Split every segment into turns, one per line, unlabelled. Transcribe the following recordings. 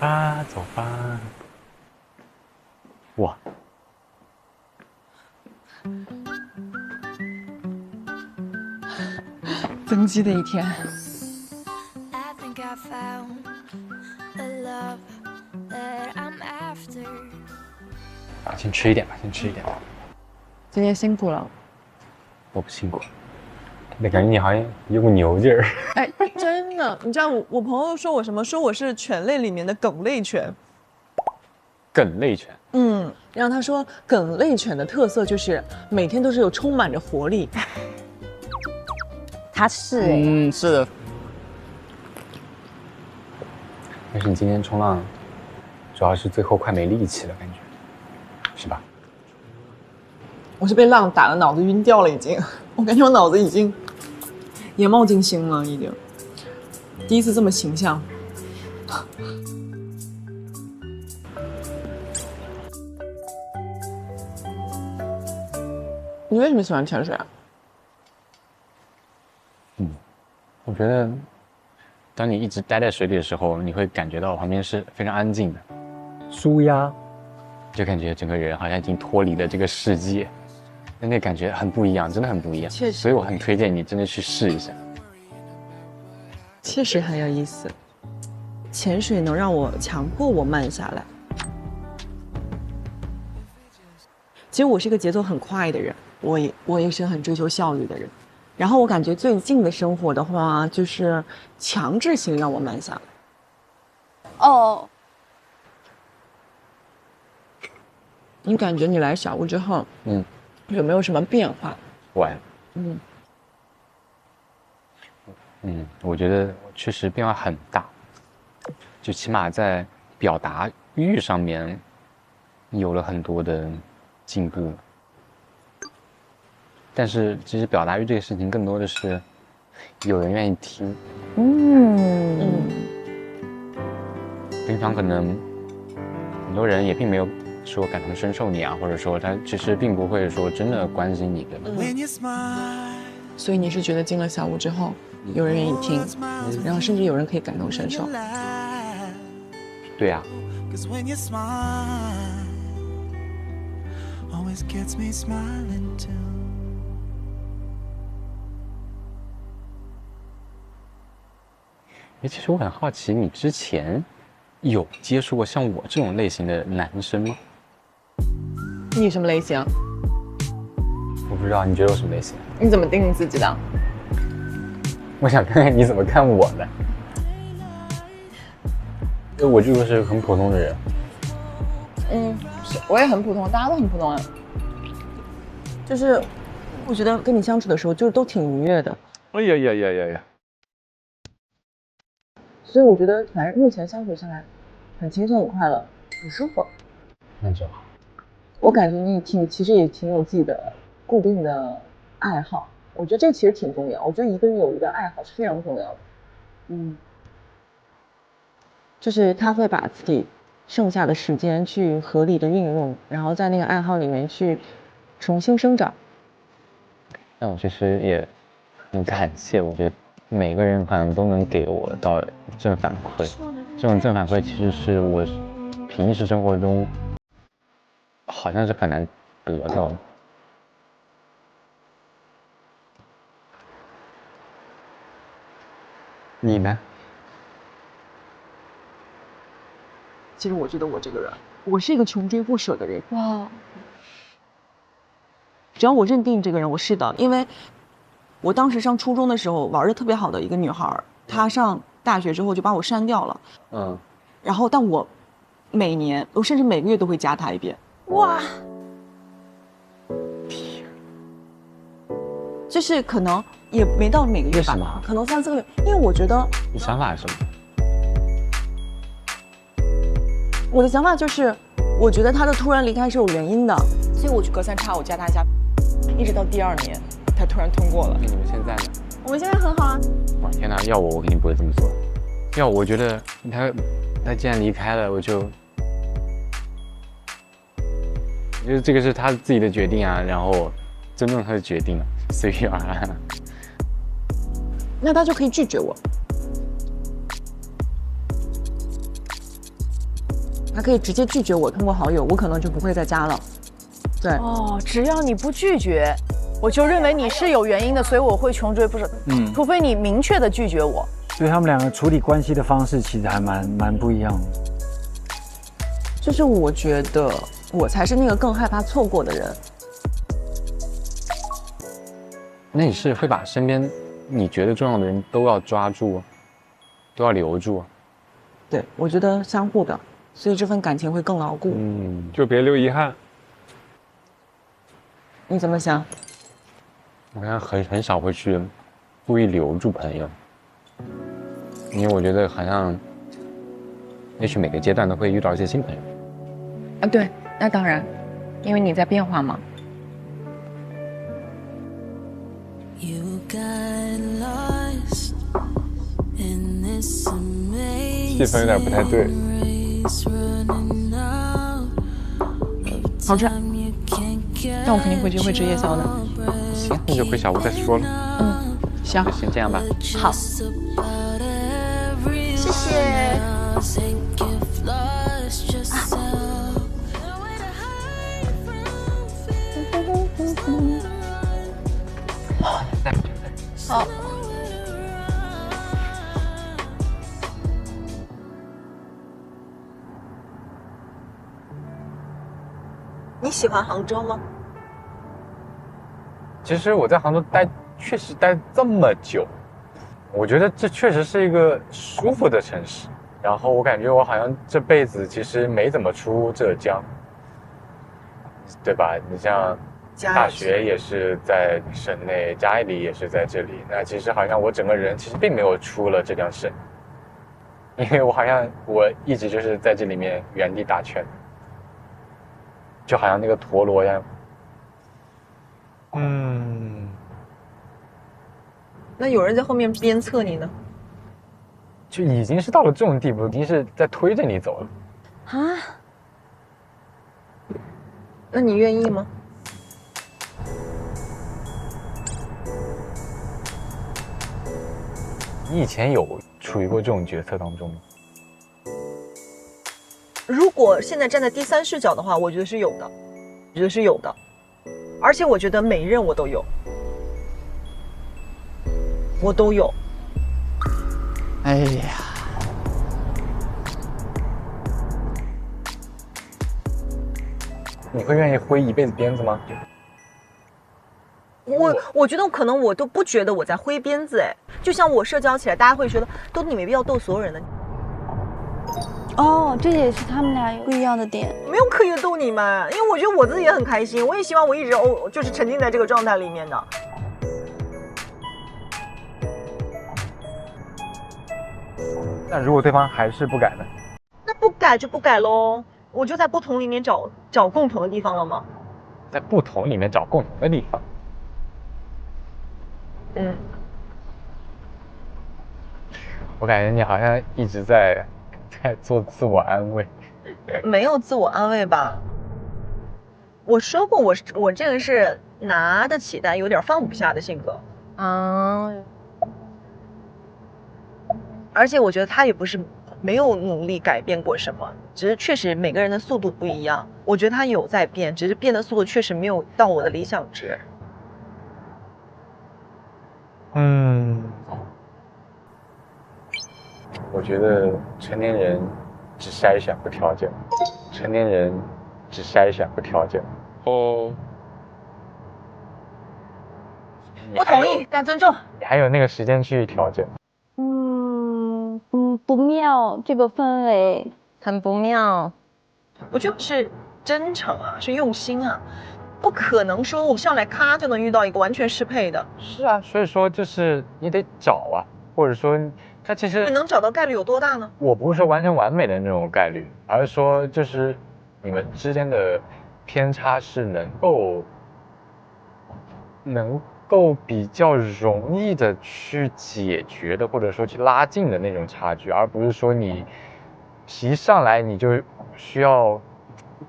吧，走吧。哇，
增肌的一天。
I think I found the love that I'm after.
啊，先吃一点吧，先吃一点。
今天辛苦了。
我不辛苦，那感觉你好像有股牛劲儿。
哎，真的，你知道我朋友说我什么？说我是犬类里面的梗类犬。
梗类犬。
然后他说梗类犬的特色就是每天都是有充满着活力。
他是哎，
是的。
但是你今天冲浪，主要是最后快没力气了，感觉，是吧？
我是被浪打的脑子晕掉了，已经，我感觉我脑子已经眼冒金星了，已经。第一次这么形象。你为什么喜欢潜水啊？
我觉得，当你一直待在水里的时候，你会感觉到旁边是非常安静的，舒压，就感觉整个人好像已经脱离了这个世界，那感觉很不一样，真的很不一样。
确实
所以我很推荐你真的去试一下。
确实很有意思，潜水能让我强迫我慢下来。其实我是一个节奏很快的人，我也是很追求效率的人。然后我感觉最近的生活的话，就是强制性让我慢下来。
哦，
你感觉你来小屋之后，有没有什么变化？
晚，
嗯，
我觉得确实变化很大，就起码在表达欲上面有了很多的进步。但是其实表达欲这个事情更多的是有人愿意听。平常可能很多人也并没有说感同身受你啊，或者说他其实并不会说真的关心你的。
所以你是觉得进了小屋之后，有人愿意听，然后甚至有人可以感同身受。
对啊，
'Cause when you smile, always gets me smiling too.
哎，其实我很好奇，你之前有接触过像我这种类型的男生吗？
你什么类型？
我不知道，你觉得我什么类型？
你怎么定义自己的？
我想看看你怎么看我的。因为我就是很普通的人。
是，我也很普通，大家都很普通啊。就是我觉得跟你相处的时候，就是都挺愉悦的。
哎呀呀呀呀呀！
所以我觉得反正目前相处下来，很轻松、很快乐、很舒服。
那就好。
我感觉你其实也挺有自己的固定的爱好，我觉得这其实挺重要。我觉得一个人有一个爱好是非常重要的。就是他会把自己剩下的时间去合理的运用，然后在那个爱好里面去重新生长。
那我其实也很感谢，我觉得每个人好像都能给我到正反馈，这种正反馈其实是我平时生活中好像是很难得到的。你呢？
其实我觉得我这个人，我是一个穷追不舍的人。哇！只要我认定这个人，我是的，因为我当时上初中的时候玩的特别好的一个女孩，她上大学之后就把我删掉了。然后但我每年，我甚至每个月都会加她一遍。
哇，
就是可能也没到每个月
为什么
吧，可能3、4个月，因为我觉得
你想法是什么？
我的想法就是，我觉得他的突然离开是有原因的，所以我去隔3差5加他一下，一直到第2年，他突然通过了。
那你们现在呢？
我们现在很好啊。
哇，天哪！要我肯定不会这么做。要我觉得他既然离开了，我觉得这个是他自己的决定啊，然后尊重他的决定，随遇而安。
那他就可以拒绝我。他可以直接拒绝我通过好友，我可能就不会再加了。对，
哦，只要你不拒绝，我就认为你是有原因的，所以我会穷追不舍。除非你明确的拒绝我。
所以他们两个处理关系的方式其实还蛮不一样的。
就是我觉得我才是那个更害怕错过的人。
那你是会把身边你觉得重要的人都要抓住，都要留住？
对，我觉得相互的，所以这份感情会更牢固。
就别留遗憾。
你怎么想？
我好像很少会去故意留住朋友，因为我觉得好像，也许每个阶段都会遇到一些新朋友。
啊，对，那当然，因为你在变化嘛。
气氛有点不太对。
好吃，但我肯定回去会吃夜宵的。
行，那就回小屋再说了。
行，
就先这样吧。
好，谢谢。好。
你喜欢杭州吗？
其实我在杭州确实待这么久，我觉得这确实是一个舒服的城市。然后我感觉我好像这辈子其实没怎么出浙江，对吧？你像大学也是在省内，家里也是在这里。那其实好像我整个人其实并没有出了这条省，因为我一直就是在这里面原地打圈，就好像那个陀螺一样。
那有人在后面鞭策你呢？
就已经是到了这种地步，已经是在推着你走了
啊？那你愿意吗？
你以前有处于过这种决策当中吗？
如果现在站在第三视角的话，我觉得是有的，我觉得是有的，而且我觉得每一任我都有，我都有。
哎呀，
你会愿意挥一辈子鞭子吗？
我觉得可能我都不觉得我在挥鞭子，哎，就像我社交起来，大家会觉得都你没必要逗所有人的。
哦，这也是他们俩有不一样的点。
没有刻意的逗你们，因为我觉得我自己也很开心，我也希望我一直就是沉浸在这个状态里面的。
那如果对方还是不改呢？
那不改就不改喽，我就在不同里面找共同的地方了吗？
在不同里面找共同的地方。我感觉你好像一直在做自我安慰。
没有自我安慰吧？我说过我这个是拿得起但有点放不下的性格。而且我觉得他也不是没有努力改变过什么，只是确实每个人的速度不一样。我觉得他有在变，只是变的速度确实没有到我的理想值。
我觉得成年人只筛选不挑拣，成年人只筛选不挑拣。
哦，
不同意，但尊重。
你还有那个时间去挑拣？
不妙，这个氛围
很不妙。我觉得是真诚啊，是用心啊，不可能说我上来咔就能遇到一个完全适配的。
是啊，所以说就是你得找啊，或者说他其实
你能找到概率有多大呢？
我不是说完全完美的那种概率，而是说就是你们之间的偏差是能够比较容易的去解决的，或者说去拉近的那种差距，而不是说你一上来你就需要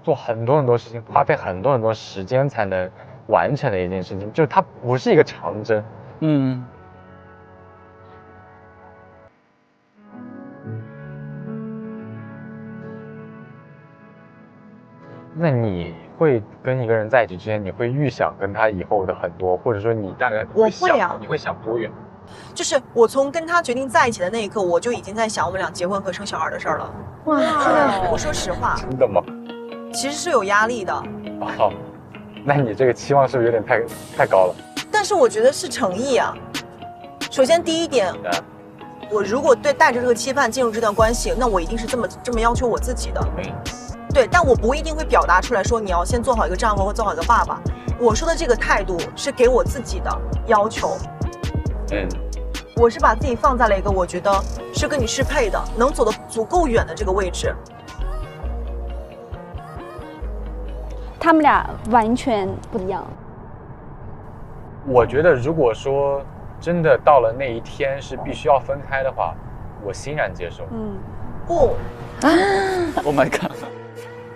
做很多事情，花费很多时间才能完成的一件事情，就是它不是一个长征。那你会跟一个人在一起之前，你会预想跟他以后的很多，或者说你大概
我会啊，
你会想多远？
就是我从跟他决定在一起的那一刻，我就已经在想我们俩结婚和生小孩的事儿了。
哇，
我说实话，
真的吗？
其实是有压力的。
哦，那你这个期望是不是有点太高了？
但是我觉得是诚意啊。首先第一点，我如果带着这个期盼进入这段关系，那我一定是这么要求我自己的。对，但我不一定会表达出来说你要先做好一个丈夫或做好一个爸爸。我说的这个态度是给我自己的要求。我是把自己放在了一个我觉得是跟你适配的，能走得足够远的这个位置。
他们俩完全不一样。
我觉得如果说真的到了那一天是必须要分开的话，我欣然接受。
不
，Oh my god，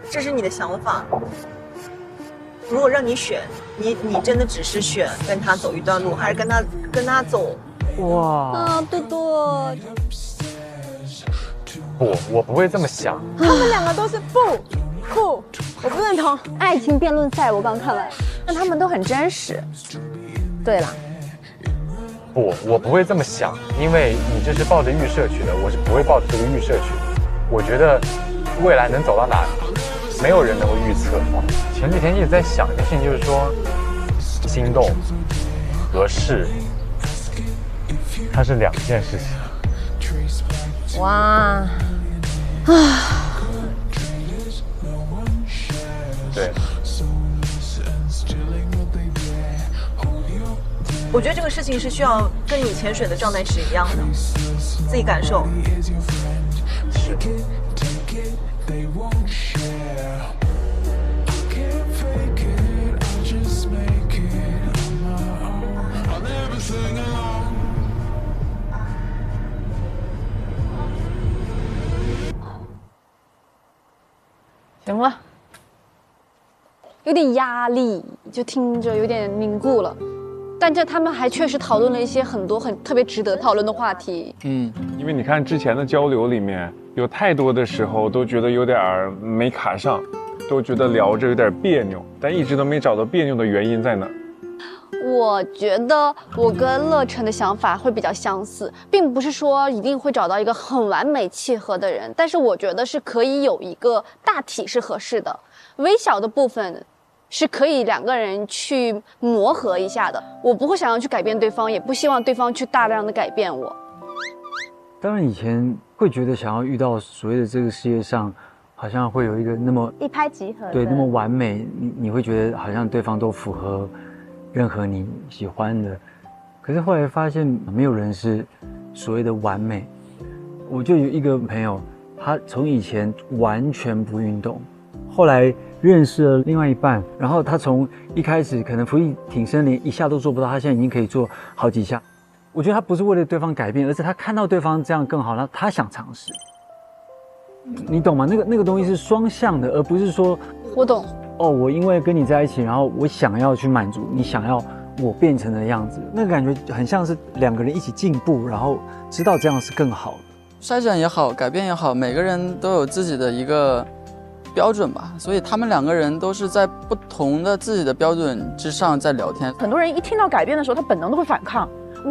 这是你的想法。如果让你选，你真的只是选跟他走一段路，还是跟他走？
哇
啊，多多，
不，我不会这么想。
他们两个都是不，我不认同。
爱情辩论赛我刚看完，
但他们都很真实。对啦，
不，我不会这么想，因为你这是抱着预设去的，我是不会抱着这个预设去的。我觉得未来能走到哪，没有人能够预测。前几天一直在想一件事情，就是说心动、合适，它是两件事情。
哇，啊，
对。
我觉得这个事情是需要跟你潜水的状态是一样的，自己感受。
是。
行了，
有点压力，就听着有点凝固了。但他们还确实讨论了一些很多特别值得讨论的话题。
因为你看之前的交流里面，有太多的时候都觉得有点没卡上，都觉得聊着有点别扭，但一直都没找到别扭的原因在哪儿。
我觉得我跟乐晨的想法会比较相似，并不是说一定会找到一个很完美契合的人，但是我觉得是可以有一个大体是合适的，微小的部分是可以两个人去磨合一下的。我不会想要去改变对方，也不希望对方去大量的改变我。
当然以前会觉得想要遇到所谓的这个世界上好像会有一个那么
一拍即合，
对，那么完美，你会觉得好像对方都符合任何你喜欢的，可是后来发现没有人是所谓的完美。我就有一个朋友，他从以前完全不运动，后来认识了另外一半，然后他从一开始可能伏地挺身连一下都做不到，他现在已经可以做好几下。我觉得他不是为了对方改变，而是他看到对方这样更好，他想尝试。你懂吗？那个东西是双向的，而不是说
我懂。
哦，我因为跟你在一起，然后我想要去满足你想要我变成的样子，那个感觉很像是两个人一起进步，然后知道这样是更好的。
筛选也好，改变也好，每个人都有自己的一个标准吧，所以他们两个人都是在不同的自己的标准之上在聊天。
很多人一听到改变的时候，他本能都会反抗。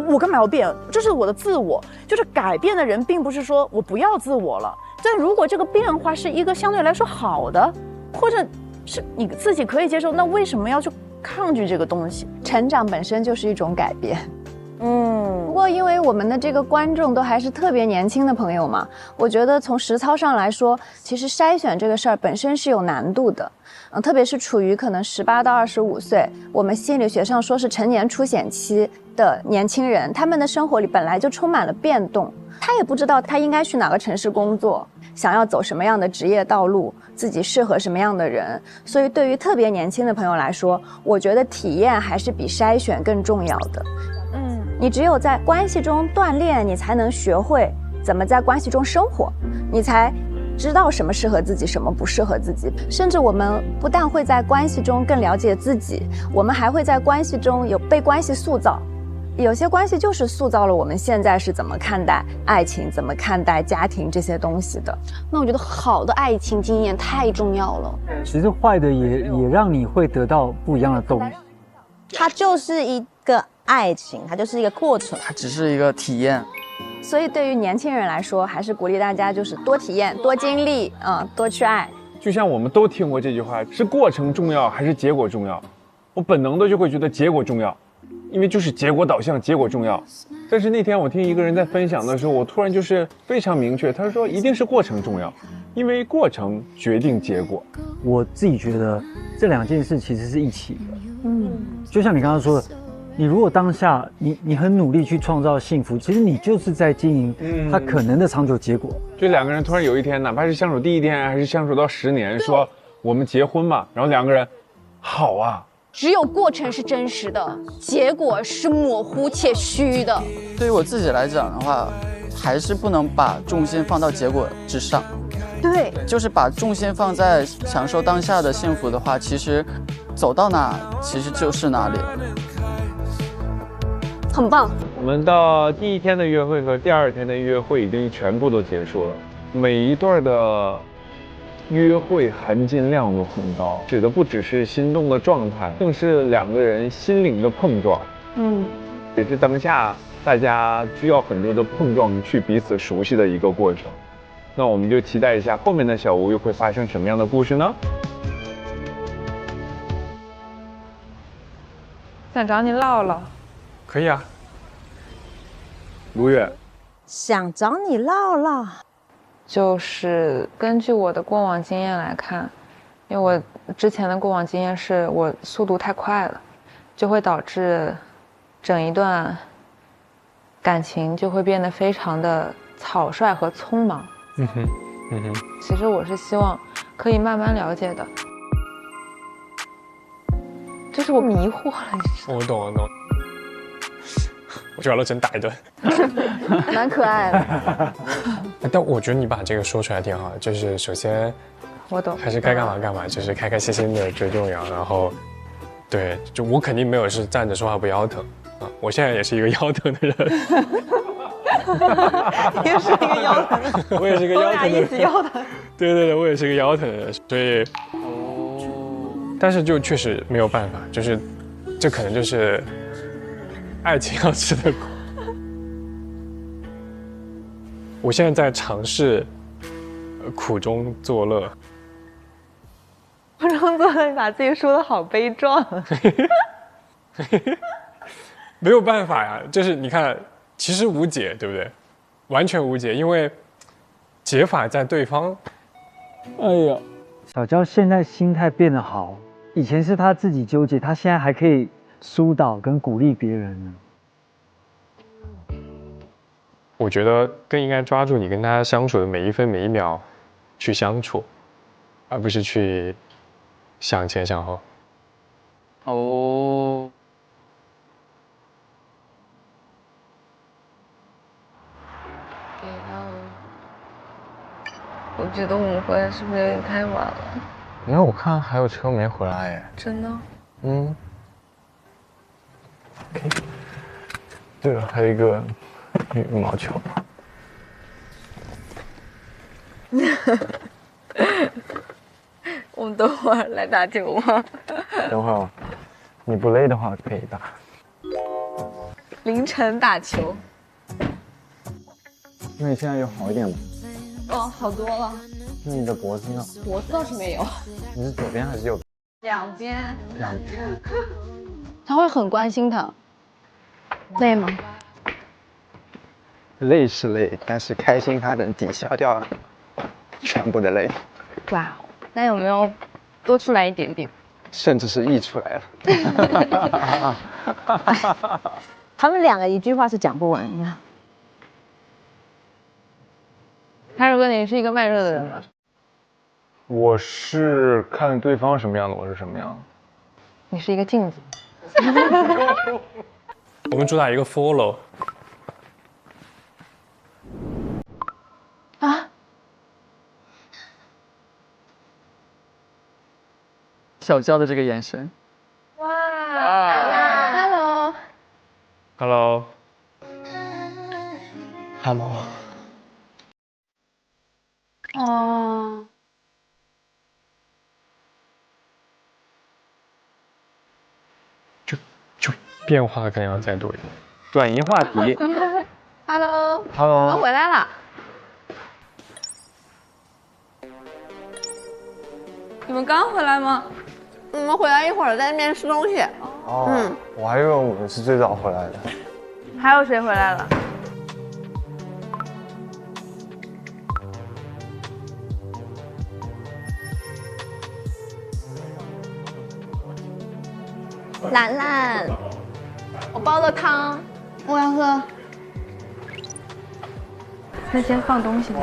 我干嘛要变？这是我的自我。就是改变的人，并不是说我不要自我了，但如果这个变化是一个相对来说好的，或者是你自己可以接受，那为什么要去抗拒这个东西？
成长本身就是一种改变。不过因为我们的这个观众都还是特别年轻的朋友嘛，我觉得从实操上来说，其实筛选这个事儿本身是有难度的。特别是处于可能18到25岁，我们心理学上说是成年初显期的年轻人，他们的生活里本来就充满了变动，他也不知道他应该去哪个城市工作，想要走什么样的职业道路，自己适合什么样的人。所以对于特别年轻的朋友来说，我觉得体验还是比筛选更重要的。你只有在关系中锻炼，你才能学会怎么在关系中生活，你才知道什么适合自己，什么不适合自己。甚至我们不但会在关系中更了解自己，我们还会在关系中有被关系塑造，有些关系就是塑造了我们现在是怎么看待爱情、怎么看待家庭这些东西的。
那我觉得好的爱情经验太重要了。
其实坏的也让你会得到不一样的东西。
它就是一个爱情，它就是一个过程，
它只是一个体验。
所以对于年轻人来说，还是鼓励大家就是多体验、多经历，多去爱。
就像我们都听过这句话，是过程重要还是结果重要？我本能的就会觉得结果重要，因为就是结果导向，结果重要。但是那天我听一个人在分享的时候，我突然就是非常明确，他说一定是过程重要，因为过程决定结果。
我自己觉得这两件事其实是一起的。就像你刚刚说的，你如果当下你很努力去创造幸福，其实你就是在经营它可能的长久结果。
就两个人突然有一天，哪怕是相处第一天，还是相处到10年，说我们结婚嘛，然后两个人好啊。
只有过程是真实的，结果是模糊且虚的。
对于我自己来讲的话，还是不能把重心放到结果之上。
对，
就是把重心放在享受当下的幸福的话，其实走到哪其实就是哪里。
很棒。
我们到第一天的约会和第2天的约会已经全部都结束了，每一段的约会含金量都很高，指的不只是心动的状态，更是两个人心灵的碰撞。也是当下大家需要很多的碰撞去彼此熟悉的一个过程。那我们就期待一下后面的小屋又会发生什么样的故事呢？
想找你唠唠。
可以啊。卢月，
想找你唠唠。
就是根据我的过往经验来看，因为我之前的过往经验是我速度太快了，就会导致整一段感情就会变得非常的草率和匆忙。其实我是希望可以慢慢了解的，就是我迷惑了。
我懂。我去把乐晨打一顿。
蛮可爱的。
但我觉得你把这个说出来挺好的，就是首先，
我懂，
还是该干嘛干嘛，就是开开心心的最重要。然后，对，就我肯定没有是站着说话不腰疼啊，我现在也是一个腰疼的人。
也是一个腰疼的，
我也是个腰疼的人，
一起腰疼。
对，我也是个腰疼的人，所以，但是就确实没有办法，就是这可能就是爱情要吃的苦。我现在在尝试苦中作乐。
苦中作乐，你把自己说的好悲壮。
没有办法呀，就是你看，其实无解，对不对？完全无解，因为解法在对方。
哎呀，小娇现在心态变得好，以前是他自己纠结，他现在还可以疏导跟鼓励别人呢。
我觉得更应该抓住你跟他相处的每一分每一秒去相处，而不是去想前想后。
哦。
我觉得我们回来是不是有点太晚了？
没有，我看还有车没回来耶。
真的？
嗯。对了，还有一个羽毛球。
我们等会儿来打球吗？
等会儿，你不累的话可以打。
凌晨打球。
那你现在有好一点吗？
哦，好多了。
那你的脖子呢？
脖子倒是没有。
你是左边还是右边？
两边。
两边。
他会很关心他。累吗？
累是累，但是开心它能抵消掉全部的累。
哇，那有没有多出来一点点？
甚至是溢出来了。
他们两个一句话是讲不完呀。
泰如哥，你是一个慢热的人吗？
我是看对方什么样的，我是什么样的。
你是一个镜子。
我们主打一个 follow。
啊！
小娇的这个眼神。
哇 ！Hello。
Hello。
Hello。
哦。
就变化可能要再多一点。转移话题。
Hello。
Hello。
我们回来了。你们刚回来吗？
我们回来一会儿，在那边吃东西。
哦。我还以为我们是最早回来的。
还有谁回来了？
兰兰，我煲了汤，我要喝。
那先放东西吧。